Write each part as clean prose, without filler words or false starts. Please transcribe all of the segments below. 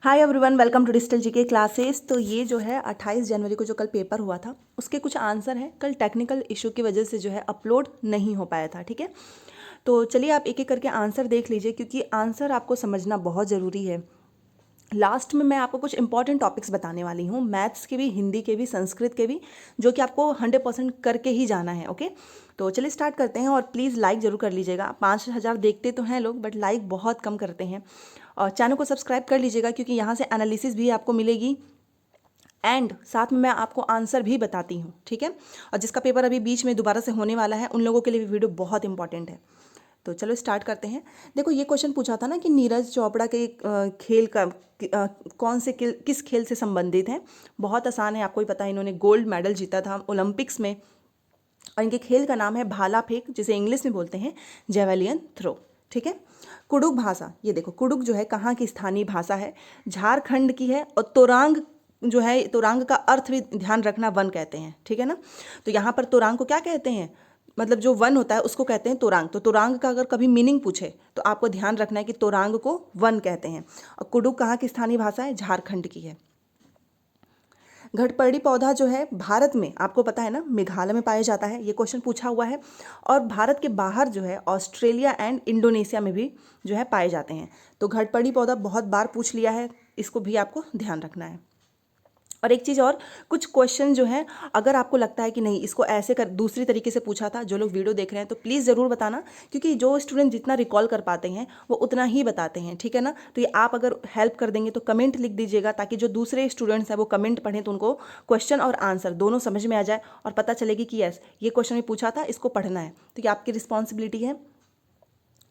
Hi everyone, welcome to digital GK classes. तो ये जो है 28 जनवरी को जो कल पेपर हुआ था उसके कुछ आंसर हैं। कल टेक्निकल इशू की वजह से जो है अपलोड नहीं हो पाया था। ठीक है, तो चलिए आप एक एक करके आंसर देख लीजिए, क्योंकि आंसर आपको समझना बहुत ज़रूरी है। लास्ट में मैं आपको कुछ इंपॉर्टेंट टॉपिक्स बताने वाली हूँ, मैथ्स के भी, हिंदी के भी, संस्कृत के भी, जो कि आपको 100% करके ही जाना है। ओके, तो चलिए स्टार्ट करते हैं। और प्लीज़ लाइक ज़रूर कर लीजिएगा। 5000 देखते तो हैं लोग, बट लाइक बहुत कम करते हैं। और चैनल को सब्सक्राइब कर लीजिएगा, क्योंकि यहाँ से एनालिसिस भी आपको मिलेगी एंड साथ में मैं आपको आंसर भी बताती हूँ। ठीक है, और जिसका पेपर अभी बीच में दोबारा से होने वाला है उन लोगों के लिए भी वीडियो बहुत इंपॉर्टेंट है। तो चलो स्टार्ट करते हैं। देखो, ये क्वेश्चन पूछा था ना कि नीरज चोपड़ा के खेल का कौन से किस खेल से संबंधित है। बहुत आसान है, आपको ही पता है, इन्होंने गोल्ड मेडल जीता था ओलंपिक्स में, और इनके खेल का नाम है भाला फेंक, जिसे इंग्लिश में बोलते हैं जेवेलियन थ्रो। ठीक है, कुडुक भाषा, ये देखो कुडुक जो है कहाँ की स्थानीय भाषा है, झारखंड की है। और तोरांग जो है, तोरांग का अर्थ भी ध्यान रखना, वन कहते हैं। ठीक है ना, तो यहाँ पर तोरांग को क्या कहते हैं, मतलब जो वन होता है उसको कहते हैं तोरांग। तो तोरांग का अगर कभी मीनिंग पूछे तो आपको ध्यान रखना है कि तोरांग को वन कहते हैं। और कुडुक कहाँ की स्थानीय भाषा है, झारखंड की है। घटपर्डी पौधा जो है भारत में, आपको पता है ना, मेघालय में पाया जाता है। ये क्वेश्चन पूछा हुआ है। और भारत के बाहर जो है ऑस्ट्रेलिया एंड इंडोनेशिया में भी जो है पाए जाते हैं। तो घटपर्डी पौधा बहुत बार पूछ लिया है, इसको भी आपको ध्यान रखना है। और एक चीज़ और, कुछ क्वेश्चन जो है अगर आपको लगता है कि नहीं इसको ऐसे कर दूसरी तरीके से पूछा था, जो लोग वीडियो देख रहे हैं तो प्लीज़ ज़रूर बताना, क्योंकि जो स्टूडेंट जितना रिकॉल कर पाते हैं वो उतना ही बताते हैं। ठीक है ना, तो ये आप अगर हेल्प कर देंगे तो कमेंट लिख दीजिएगा, ताकि जो दूसरे स्टूडेंट्स हैं वो कमेंट पढ़ें तो उनको क्वेश्चन और आंसर दोनों समझ में आ जाए और पता चलेगी कि यस ये क्वेश्चन भी पूछा था, इसको पढ़ना है। तो ये आपकी रिस्पॉन्सिबिलिटी है।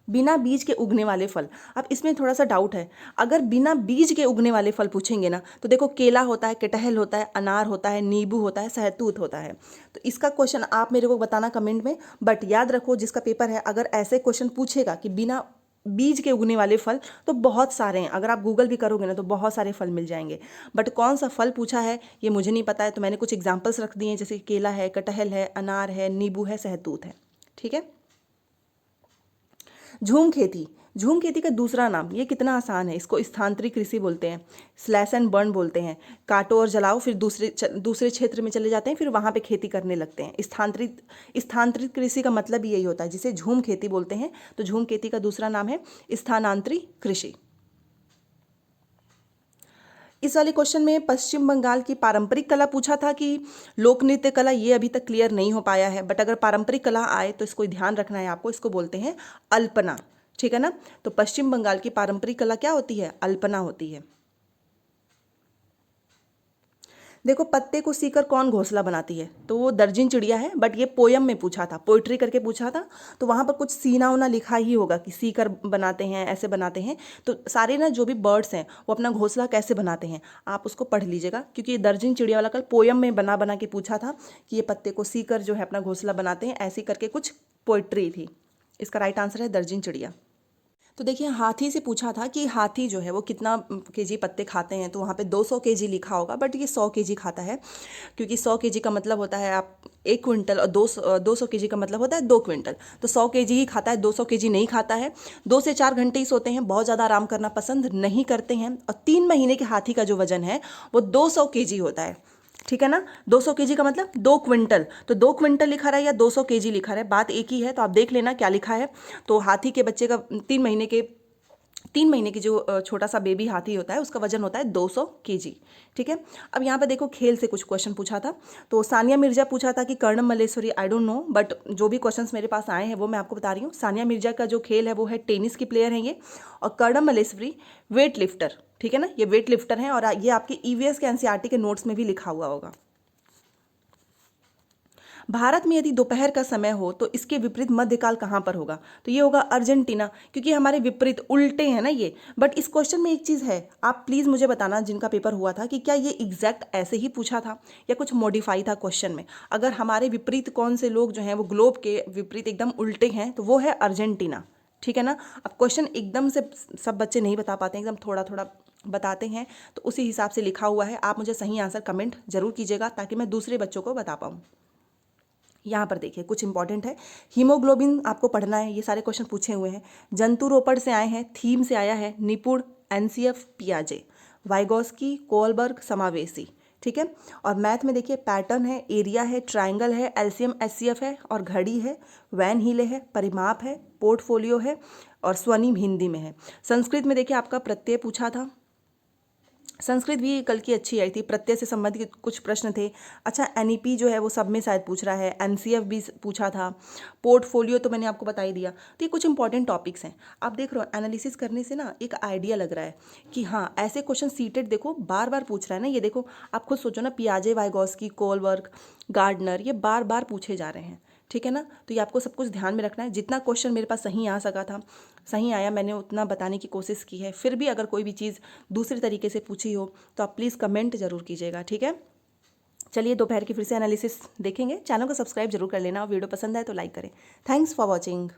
बिना बीज के उगने वाले फल, अब इसमें थोड़ा सा डाउट है। अगर बिना बीज के उगने वाले फल पूछेंगे ना, तो देखो केला होता है, कटहल होता है, अनार होता है, नींबू होता है, सहतूत होता है। तो इसका क्वेश्चन आप मेरे को बताना कमेंट में। बट याद रखो, जिसका पेपर है अगर ऐसे क्वेश्चन पूछेगा कि बिना बीज के उगने वाले फल, तो बहुत सारे हैं। अगर आप गूगल भी करोगे ना तो बहुत सारे फल मिल जाएंगे। बट कौन सा फल पूछा है ये मुझे नहीं पता है, तो मैंने कुछ एग्जाम्पल्स रख दिए हैं, जैसे केला है, कटहल है, अनार है, नींबू है, सहतूत है। ठीक है, झूम खेती, झूम खेती का दूसरा नाम, ये कितना आसान है, इसको स्थानांतरित कृषि बोलते हैं, स्लैश एंड बर्न बोलते हैं। काटो और जलाओ, फिर दूसरे क्षेत्र में चले जाते हैं, फिर वहाँ पे खेती करने लगते हैं। स्थानांतरित कृषि का मतलब यही होता है, जिसे झूम खेती बोलते हैं। तो झूम खेती का दूसरा नाम है स्थानांतरित कृषि। इस वाले क्वेश्चन में पश्चिम बंगाल की पारंपरिक कला पूछा था कि लोक नृत्य कला, ये अभी तक क्लियर नहीं हो पाया है। बट अगर पारंपरिक कला आए तो इसको ध्यान रखना है आपको, इसको बोलते हैं अल्पना। ठीक है ना, तो पश्चिम बंगाल की पारंपरिक कला क्या होती है, अल्पना होती है। देखो, पत्ते को सीकर कौन घोंसला बनाती है, तो वो दर्जिन चिड़िया है। बट ये पोयम में पूछा था, पोइट्री करके पूछा था, तो वहाँ पर कुछ सीना उना लिखा ही होगा कि सीकर बनाते हैं, ऐसे बनाते हैं। तो सारे ना जो भी बर्ड्स हैं वो अपना घोंसला कैसे बनाते हैं, आप उसको पढ़ लीजिएगा, क्योंकि ये दर्जिन चिड़िया वाला कल पोयम में बना बना के पूछा था कि ये पत्ते को सीकर जो है अपना घोंसला बनाते हैं, ऐसी करके कुछ पोइट्री थी। इसका राइट आंसर है दर्जिन चिड़िया। तो देखिए, हाथी से पूछा था कि हाथी जो है वो कितना केजी पत्ते खाते हैं, तो वहाँ पे 200 केजी लिखा होगा, बट ये 100 केजी खाता है, क्योंकि 100 केजी का मतलब होता है आप 1 क्विंटल, और 200 केजी का मतलब होता है 2 क्विंटल। तो 100 केजी ही खाता है, 200 केजी नहीं खाता है। 2 से 4 घंटे ही सोते हैं, बहुत ज़्यादा आराम करना पसंद नहीं करते हैं। और 3 महीने के हाथी का जो वजन है वो 200 केजी होता है। ठीक है ना, 200 केजी का मतलब 2 क्विंटल। तो 2 क्विंटल लिखा रहा है या 200 केजी लिखा रहा है, बात एक ही है। तो आप देख लेना क्या लिखा है। तो हाथी के बच्चे का 3 महीने की जो छोटा सा बेबी हाथी होता है उसका वजन होता है 200 केजी। ठीक है, अब यहाँ पे देखो खेल से कुछ क्वेश्चन पूछा था। तो सानिया मिर्जा पूछा था कि Karnam Malleswari, I don't know, but जो भी क्वेश्चंस मेरे पास आए हैं वो मैं आपको बता रही हूँ। सानिया मिर्जा का जो खेल है वो है टेनिस की प्लेयर है ये। और कर्णम मल्लेश्वरी वेट लिफ्टर। ठीक है ना, ये वेट लिफ्टर हैं, और ये आपके ईवीएस के एनसीईआरटी के नोट्स में भी लिखा हुआ होगा। भारत में यदि दोपहर का समय हो तो इसके विपरीत मध्यकाल कहाँ पर होगा, तो ये होगा अर्जेंटीना, क्योंकि हमारे विपरीत उल्टे हैं ना ये। बट इस क्वेश्चन में एक चीज़ है, आप प्लीज़ मुझे बताना जिनका पेपर हुआ था, कि क्या ये एग्जैक्ट ऐसे ही पूछा था या कुछ मॉडिफाई था क्वेश्चन में। अगर हमारे विपरीत कौन से लोग जो हैं वो ग्लोब के विपरीत एकदम उल्टे हैं, तो वो है अर्जेंटीना। ठीक है ना, अब क्वेश्चन एकदम से सब बच्चे नहीं बता पाते हैं, एकदम थोड़ा थोड़ा बताते हैं, तो उसी हिसाब से लिखा हुआ है। आप मुझे सही आंसर कमेंट जरूर कीजिएगा, ताकि मैं दूसरे बच्चों को बता पाऊँ। यहाँ पर देखिए कुछ इंपॉर्टेंट है, हीमोग्लोबिन आपको पढ़ना है, ये सारे क्वेश्चन पूछे हुए हैं। जंतु रोपड़ से आए हैं, थीम से आया है, निपुण एनसीएफ पियाजे, वाइगोस्की, कोलबर्ग समावेशी, ठीक है। और मैथ में देखिए पैटर्न है, एरिया है, ट्राइंगल है, एलसीएम एचसीएफ है और घड़ी है, वैन हीले है, परिमाप है, पोर्टफोलियो है और स्वनिम हिंदी में है। संस्कृत में देखिए आपका प्रत्यय पूछा था, संस्कृत भी कल की अच्छी आई थी, प्रत्यय से संबंधित कुछ प्रश्न थे। अच्छा एनईपी जो है वो सब में शायद पूछ रहा है, एनसीएफ भी पूछा था, पोर्टफोलियो तो मैंने आपको बता ही दिया। तो ये कुछ इंपॉर्टेंट टॉपिक्स हैं। आप देख रहे हो एनालिसिस करने से ना एक आइडिया लग रहा है कि हाँ ऐसे क्वेश्चन सीटेड देखो बार बार पूछ रहा है ना। ये देखो आप खुद सोचो ना, पियाजे, वाइगोस्की, कोलबर्ग, गार्डनर, ये बार बार पूछे जा रहे हैं, ठीक है ना। तो ये आपको सब कुछ ध्यान में रखना है। जितना क्वेश्चन मेरे पास सही आ सका था, सही आया, मैंने उतना बताने की कोशिश की है। फिर भी अगर कोई भी चीज़ दूसरे तरीके से पूछी हो तो आप प्लीज़ कमेंट जरूर कीजिएगा, ठीक है। चलिए दोपहर की फिर से एनालिसिस देखेंगे। चैनल को सब्सक्राइब जरूर कर लेना और वीडियो पसंद आए तो लाइक करें। Thanks for watching.